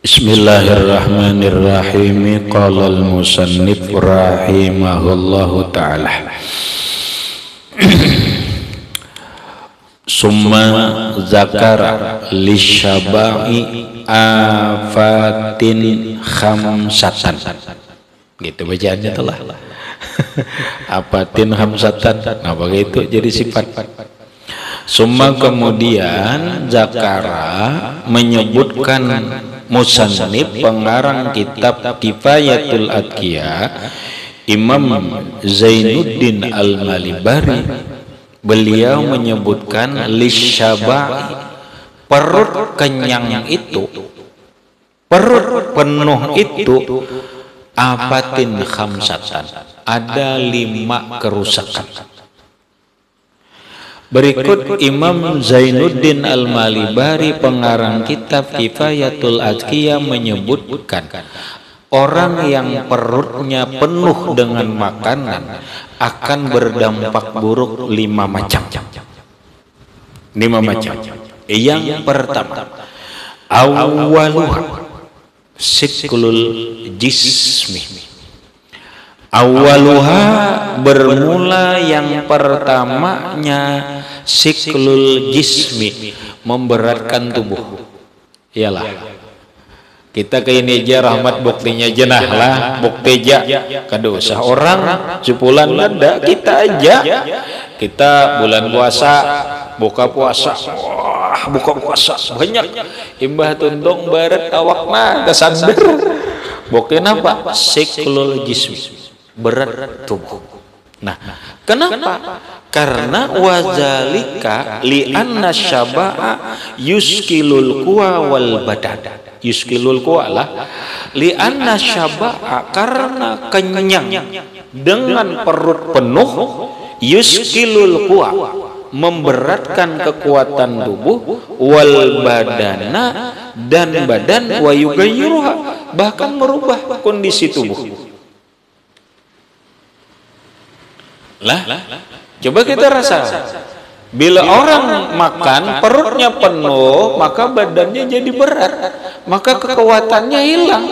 Bismillahirrahmanirrahim. Qala al-musannif rahimahullahu ta'ala. Summa zakara lisyaba'i afatin khamsatan. Gitu bacaannya telah. Afatin khamsatan. Nah, begitu jadi sifat. Summa kemudian zakara menyebutkan musannif pengarang kitab Kifayatul Adqiya Imam Zainuddin Al-Malibari, beliau menyebutkan lisyaba'i, perut kenyang itu, perut penuh itu, afatin khamsatan, ada 5 kerusakan. Berikut Imam Zainuddin Al-Malibari pengarang kitab Kifayatul Adqiya menyebutkan orang yang perutnya penuh dengan makanan akan berdampak buruk 5 macam. 5 macam. Yang pertama, awwaluha siklul jismi. Awaluha bermula yang pertamanya siklul jismi, memberatkan tubuh. Iyalah kita ke ini aja rahmat buktinya jenah lah, bukti aja kada usah orang sebulan ada, kita aja, kita bulan puasa buka puasa, wah buka puasa banyak imbah tundung baret awakna kesandar. Bukti apa? Siklul jismi, berat tubuh. Nah, kenapa? Karena wazalika li'anna syaba'a yuskilul kuwa wal badan. Yuskilul kuwa lah li'anna syaba'a, karena kenyang dengan perut penuh, yuskilul kuwa, memberatkan kekuatan tubuh, wal badana, dan badan, wa yugayyiruha, bahkan merubah kondisi tubuh. Lah, coba kita rasa, bila orang makan perutnya penuh, maka badannya jadi berat, maka kekuatannya hilang,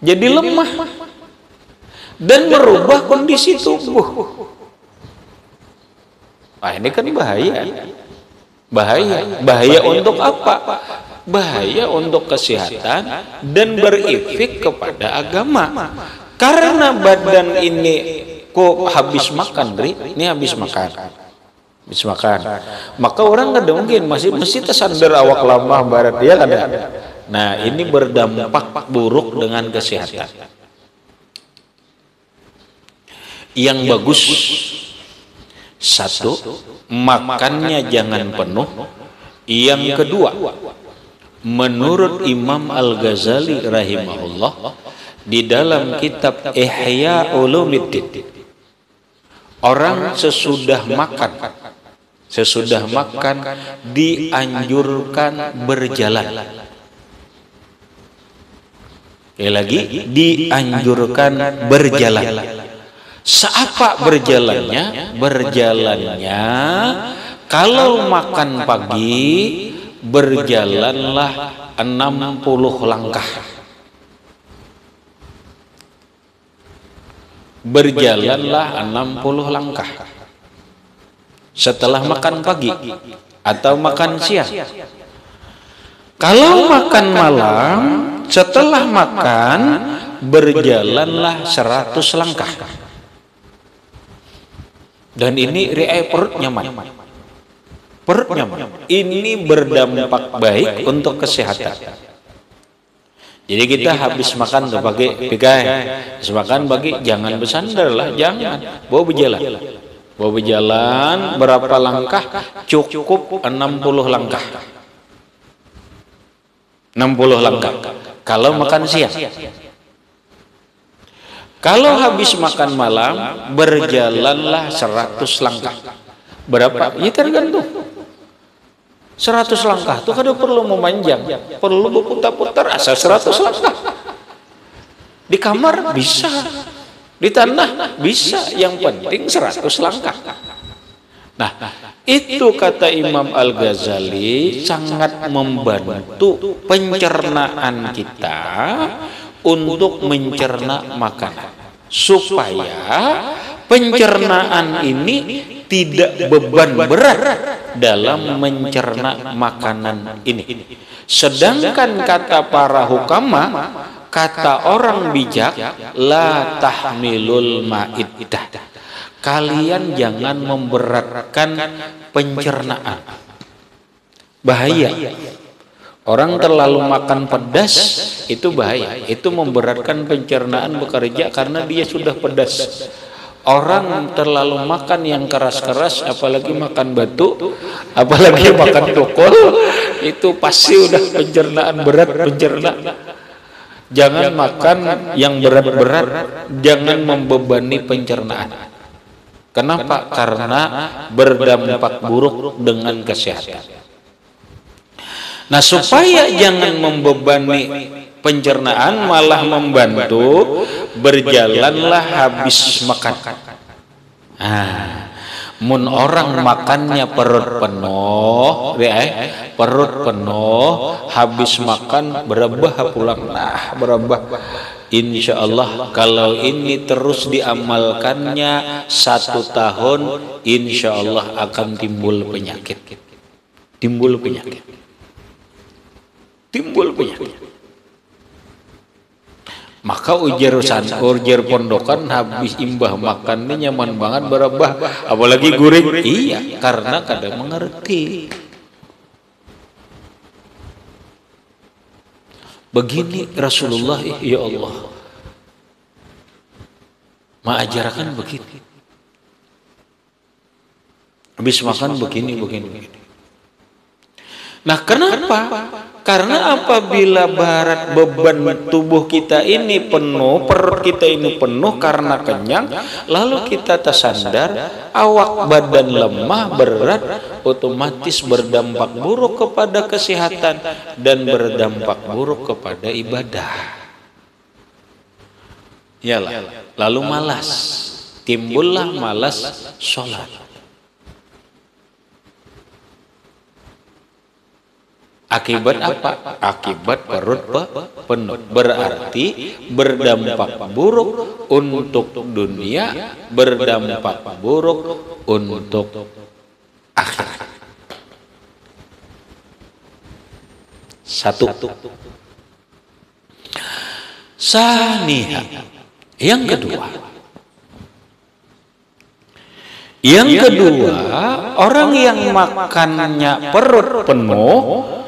jadi lemah, dan merubah kondisi tubuh. Nah, ini kan bahaya. Bahaya untuk apa? Bahaya untuk kesehatan dan berefek kepada agama. Karena badan ini kok habis makan, ini habis makan, maka orang nggak mungkin mesti tersandar awak lemah barat dia kan. Nah, ini berdampak buruk dengan kesehatan. Yang bagus, satu, makannya jangan penuh. Yang kedua, menurut Imam Al-Ghazali rahimahullah di dalam kitab Ihya Ulumuddin, orang sesudah makan dianjurkan berjalan. Sekali lagi, dianjurkan berjalan. Seapa berjalannya? Berjalannya kalau makan pagi, berjalanlah 60 langkah. Berjalanlah 60 langkah setelah makan pagi atau makan siang. Kalau makan malam, setelah makan berjalanlah 100 langkah. Dan ini perut nyaman. Perut nyaman. Ini berdampak baik untuk kesehatan. Jadi kita habis makan tuh pakai pikai, habis makan pagi jangan bersandar lah, jangan, bawa berjalan berapa langkah? Cukup 60 langkah. 60 langkah. Kalau makan siang. Kalau habis makan malam, berjalanlah 100 langkah. Berapa? Ya tergantung. 100 langkah itu kada perlu memanjang, perlu berputar-putar asal 100 langkah. Di kamar bisa, di tanah bisa, yang penting 100 langkah. Nah, itu kata Imam Al-Ghazali sangat membantu pencernaan kita untuk mencerna makanan, supaya pencernaan ini tidak beban berat dalam mencerna makanan ini. Sedangkan kata para hukama, kata orang bijak, la tahmilul ma'iddah, kalian jangan memberatkan pencernaan. Bahaya. Orang terlalu makan pedas itu bahaya. Itu memberatkan pencernaan bekerja karena dia sudah pedas. Orang terlalu makan yang keras-keras, apalagi makan batu, apalagi makan tukul, itu pasti udah pencernaan berat pencerna. Jangan makan yang berat-berat, jangan membebani pencernaan. Kenapa? Karena berdampak buruk dengan kesehatan. Nah, supaya jangan membebani pencernaan, malah membantu, berjalanlah habis makan. Mun orang makannya perut penuh, habis makan berabah pulang. Nah, berabah. Insya Allah kalau ini terus diamalkannya 1 tahun, insya Allah akan timbul penyakit. Timbul penyakit. Maka ujar pondokan habis imbah makan ini nyaman banget berabah, apalagi gurih. Iya, karena kadang mengerti. Begini Rasulullah, ya Allah mengajarkan begini. Habis makan begini. Nah, kenapa? Karena apabila beban tubuh kita ini penuh, perut kita ini penuh karena kenyang, lalu kita tersandar, awak badan lemah, berat, otomatis berdampak buruk kepada kesehatan dan berdampak buruk kepada ibadah. Yalah, lalu malas, timbullah malas sholat. Akibat apa? Akibat perut penuh. Berarti berdampak buruk untuk dunia, berdampak buruk untuk akhirat. Satu. Saniha. Yang kedua. Orang yang makannya perut penuh,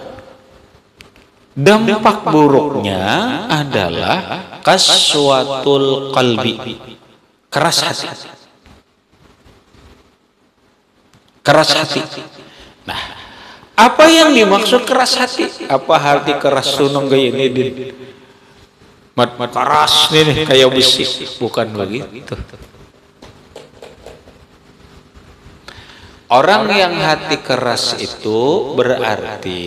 dampak buruknya adalah kaswatul qalbi, keras hati. Nah, apa yang dimaksud keras hati? Apa hati keras sunung kayak ini din? Mat keras nih kayak besi, bukan begitu. Orang yang hati keras itu berarti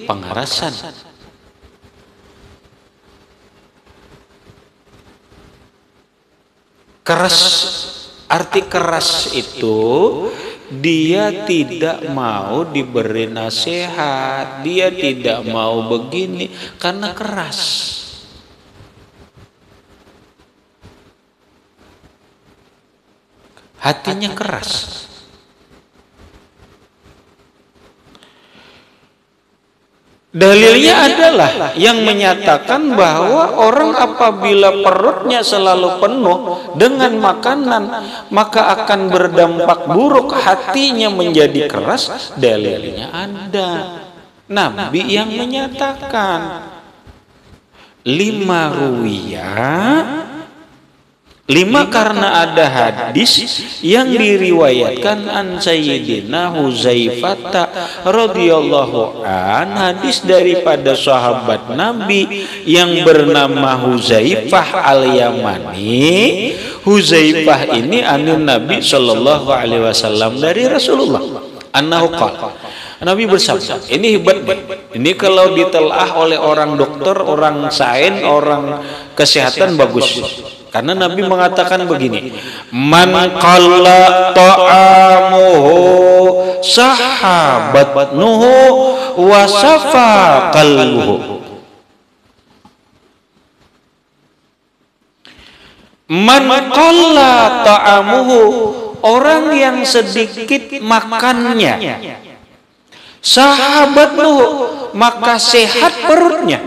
pengerasan. Keras, arti keras itu dia tidak mau diberi nasihat, dia tidak mau begini karena keras. Hatinya keras. Dalilnya adalah yang menyatakan bahwa orang apabila perutnya selalu penuh dengan makanan, maka akan berdampak buruk, hatinya menjadi keras. Dalilnya ada. Nabi yang menyatakan 5 ruwiyah. 5 karena ada hadis yang diriwayatkan an Sayyidina Huzaifah radhiyallahu an, hadis daripada sahabat Nabi yang bernama Huzaifah al-Yamani. Huzaifah ini anin Nabi sallallahu alaihi wasallam, dari Rasulullah. Annahu qala, Nabi bersabda, ini hebat nih. Ini kalau ditelaah oleh orang dokter, orang sains, orang kesehatan bagus. Karena Nabi mengatakan begini, man qalla ta'amuhu sahabatnuhu wa safa qalbuhu. Man qalla ta'amuhu, orang yang sedikit makannya, sahabatnuhu, maka sehat perutnya.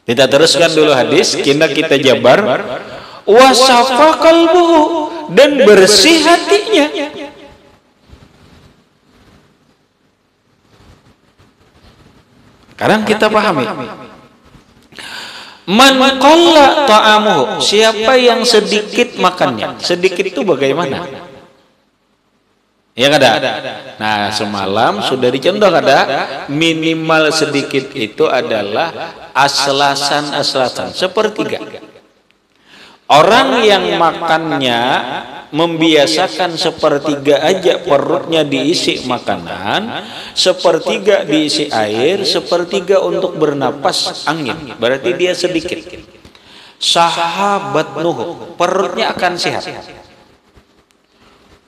Kita teruskan dulu hadis, kita jabar. Wasafa qalbuhu, dan bersih hatinya. Sekarang kita pahami. Man qalla ta'amuhu, siapa yang sedikit makannya. Sedikit itu bagaimana? Ya ada. Nah, semalam sudah dicontoh ada minimal sedikit itu adalah aslasan sepertiga. Orang yang makannya membiasakan sepertiga aja perutnya diisi makanan, sepertiga diisi air, sepertiga untuk bernapas angin. Berarti dia sedikit. Sahabat Nuh, perutnya akan sehat.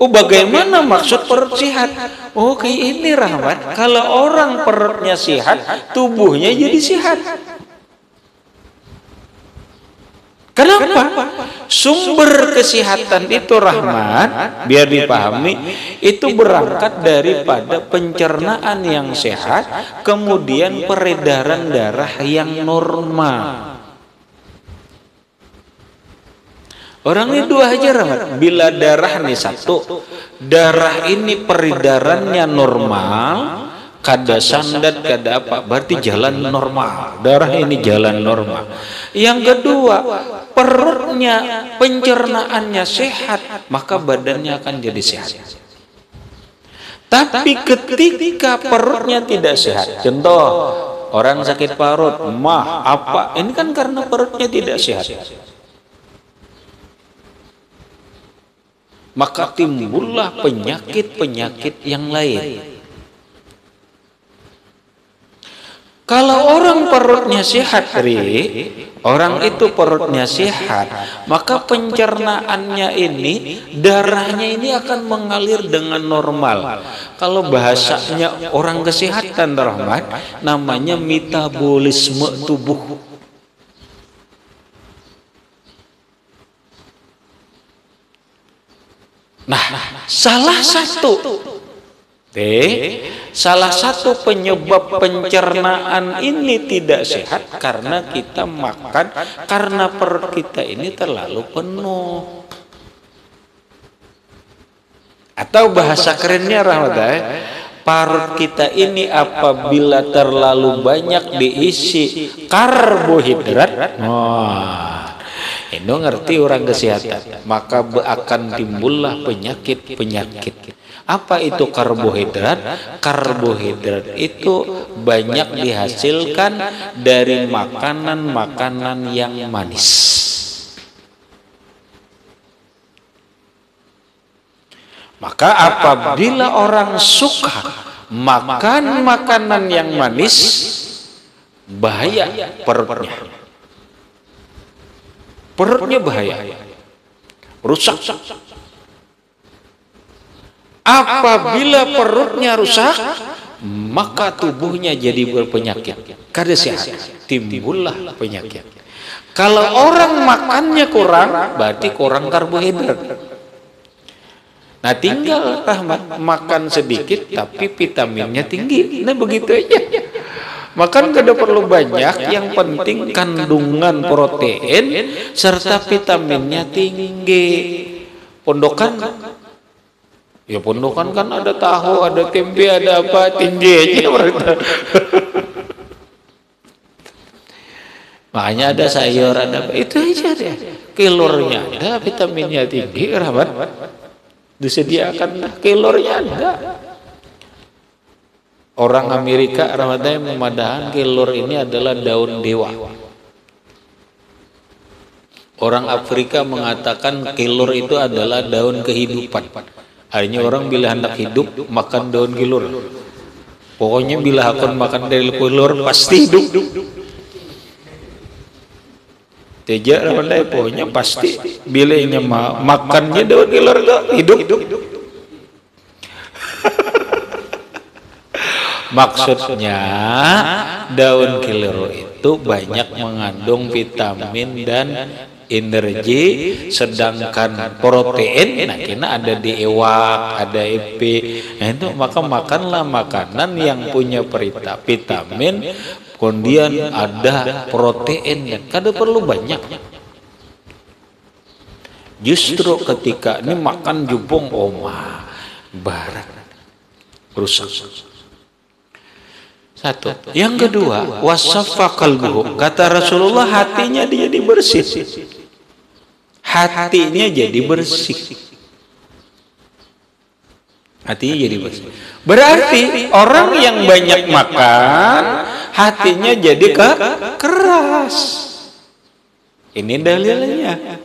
Oh, bagaimana maksud perut sehat? Oh, kayak ini Rahmat. Kalau orang perutnya sehat, tubuhnya jadi sehat. Kenapa? Sumber kesehatan itu Rahmat, biar dipahami, itu berangkat daripada pencernaan yang sehat, kemudian peredaran darah yang normal. Orang ini dua aja Rahmat. Bila darah nih satu, darah ini peredarannya normal, kada sandat, kada apa, berarti jalan normal. Darah ini jalan normal. Yang kedua, perutnya, pencernaannya sehat, maka badannya akan jadi sehat. Tapi ketika perutnya tidak sehat, contoh orang sakit parut, mah apa, ini kan karena perutnya tidak sehat. Maka timbullah penyakit-penyakit yang lain. Kalau orang perutnya sehat, orang itu perutnya sehat, maka pencernaannya ini, darahnya ini akan mengalir dengan normal. Kalau bahasanya orang kesehatan Rahmat, namanya metabolisme tubuh. Nah, salah satu penyebab pencernaan ini tidak sehat karena kita makan, karena perut kita ini terlalu penuh. Atau bahasa kerennya Rahmat, perut kita ini apabila terlalu banyak diisi karbohidrat, ini ngerti orang kesehatan, maka akan timbullah penyakit-penyakit. Apa itu karbohidrat? Karbohidrat itu banyak dihasilkan dari makanan-makanan yang manis. Maka apabila orang suka makan makanan yang manis, bahaya perutnya. Perutnya bahaya, rusak. Apabila perutnya rusak, maka tubuhnya jadi berpenyakit. Kada sehat, timbullah penyakit. Kalau orang makannya kurang, berarti kurang karbohidrat. Nah, tinggal Rahmat makan sedikit tapi vitaminnya tinggi. Nah, begitu aja. Makan kada perlu banyak, yang penting kandungan protein serta vitaminnya tinggi. Pondokan, ya pondokan kan ada tahu, ada tempe, ada apa, tinggi aja. Makanya ada sayur, ada apa, itu aja deh. Kelornya ada, vitaminnya tinggi, Rahmat. Disediakan kelornya ada. Orang Amerika Rahmatnya memadahan kelor ini adalah daun dewa. Orang Afrika mengatakan kelor itu adalah daun kehidupan. Akhirnya orang bila hendak hidup makan daun kelor. Pokoknya bila akan makan dari kelor pasti hidup. Teja pandai pokoknya pasti bilenya makannya daun kelor hidup. Maksudnya daun kelor itu banyak mengandung vitamin dan energi, sedangkan protein nah kena ada di ewak, ada epe. Nah itu maka makanlah makanan yang punya vitamin, kemudian ada protein, kada perlu banyak. Justru ketika ini makan jubung barat rusak. Satu. Yang kedua, wasaffa qalbuhu. Kata Rasulullah, hatinya dia jadi bersih. Hatinya jadi bersih. Hatinya jadi bersih. Berarti orang yang banyak makan, hatinya jadi keras. Ini dalilnya.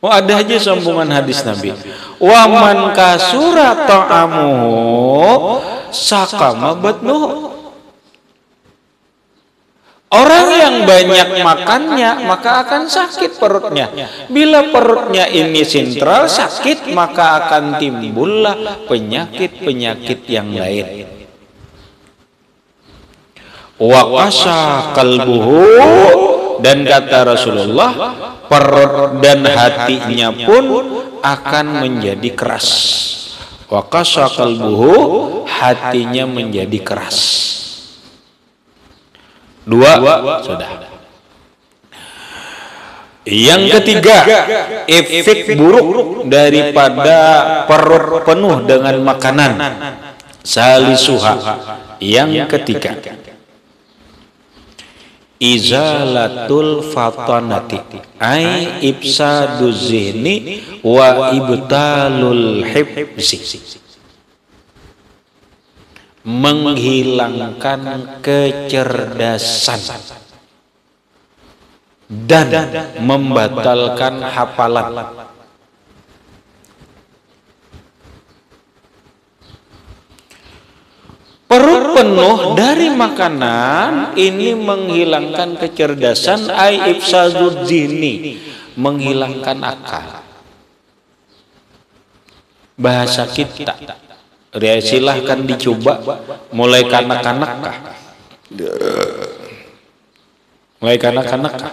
Ada aja sambungan hadis Nabi. Wa man kasura ta'amuhu sakama batnuhu. Orang yang banyak makannya maka akan sakit perutnya. Bila perutnya ini sentral sakit maka akan timbullah penyakit-penyakit yang lain. Wa qasa qalbuhu, dan kata Rasulullah perut dan hatinya pun akan menjadi keras. Wa qasa qalbuhu, hatinya menjadi keras. Dua sudah. Yang ketiga, efek buruk daripada perut penuh dengan makanan, salisuha. Yang ketiga, izalatul fatanati, ai ibsaduz zihni wa ibtalul hibsi. Menghilangkan kecerdasan dan membatalkan hafalan. Perut penuh dari makanan ini menghilangkan kecerdasan, ai ifsaduz zihni, menghilangkan akal. Bahasa kita, silahkan dicoba mulai kanak-kanak kah? Mulai kanak-kanak kah?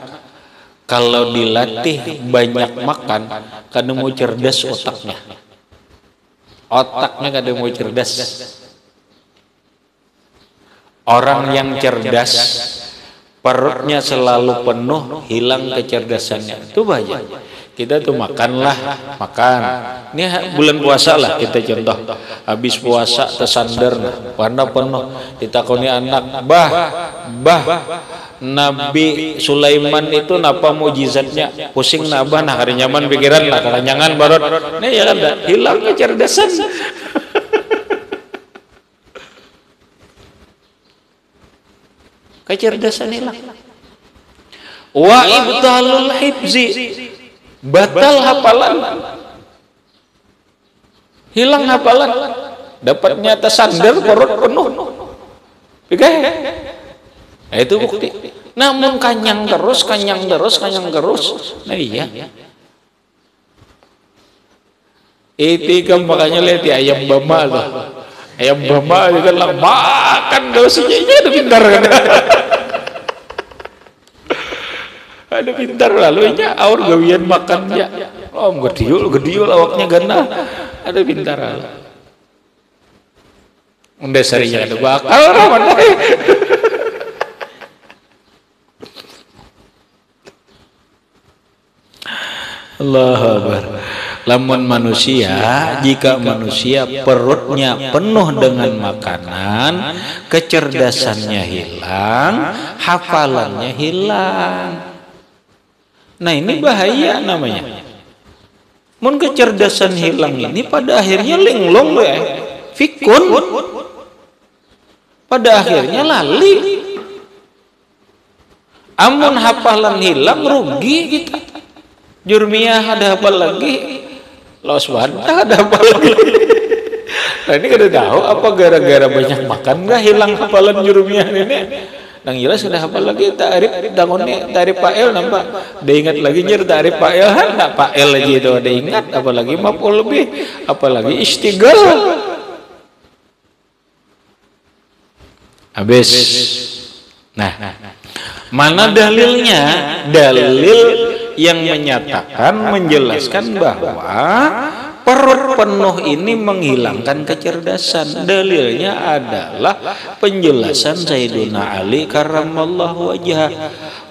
Kalau dilatih banyak makan, kadang mau cerdas otaknya. Otaknya kadang mau cerdas. Orang yang cerdas, perutnya selalu penuh, hilang kecerdasannya. Itu bahaya. Kita tuh makan. Ini bulan puasa lah kita contoh. Habis puasa tersander, warna penuh. Ditakoni anak, bah, Nabi Sulaiman itu napa mujizatnya? Pusing nabah, nah hari nyaman pikiran lah, keranyangan barot. Nih ya kan, hilang kecerdasan. Kecerdasan hilang. Wa ibtalul hibzi, batal hafalan, hilang hafalan, dapatnya tersander perut penuh. Nah, itu bukti. Namun kanyang terus. Nah iya. Itu kan makanya lihat ya ayam bama tuh. Ayam bama itu kan makan dosanya itu pintar kan. Ada pintar lalu nya aur gawian makannya. Gediul awaknya gana. Ada pintar lalu. Unda sarinya ada bakal mana. Allahu Akbar. Lamun manusia, jika manusia perutnya penuh dengan makanan, kecerdasannya hilang, hafalannya hilang. Nah ini bahaya namanya. Mun kecerdasan hilang ini pada akhirnya linglung fikun. Pada akhirnya lali. Amun hafalan hilang rugi kita. Jurmiyah ada apa lagi? Loswada ada apa lagi? Nah ini kada tahu apa gara-gara banyak makan nggak hilang hafalan Jurmiyah ini? Nang jelas sudah apa lagi ta'rif dangonnya ta'rif fa'il nampak. Diingat lagi nyer ta'rif fa'il hendak fa'il aja itu ada ingat apalagi maf'ul bih apalagi istighal. Habis. Nah, mana dalilnya? Dalil yang menyatakan menjelaskan bahwa perut penuh ini menghilangkan kecerdasan. Dalilnya adalah penjelasan Sayyiduna Ali karramallahu wajhah.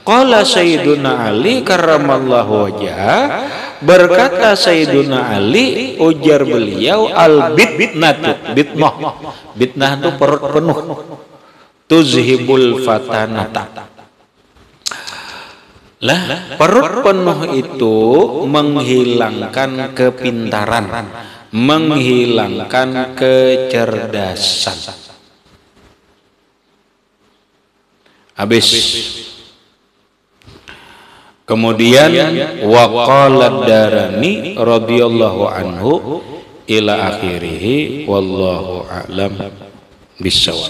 Qala Sayyiduna Ali karramallahu wajhah, berkata Sayyiduna Ali, ujar beliau, al bitnatu, bitnah itu perut penuh, tuzhibul fatanata. Lah, perut penuh itu menghilangkan kepintaran, menghilangkan kecerdasan. Habis. Kemudian waqala Darani radhiyallahu anhu ila akhirih wallahu a'lam bissawab.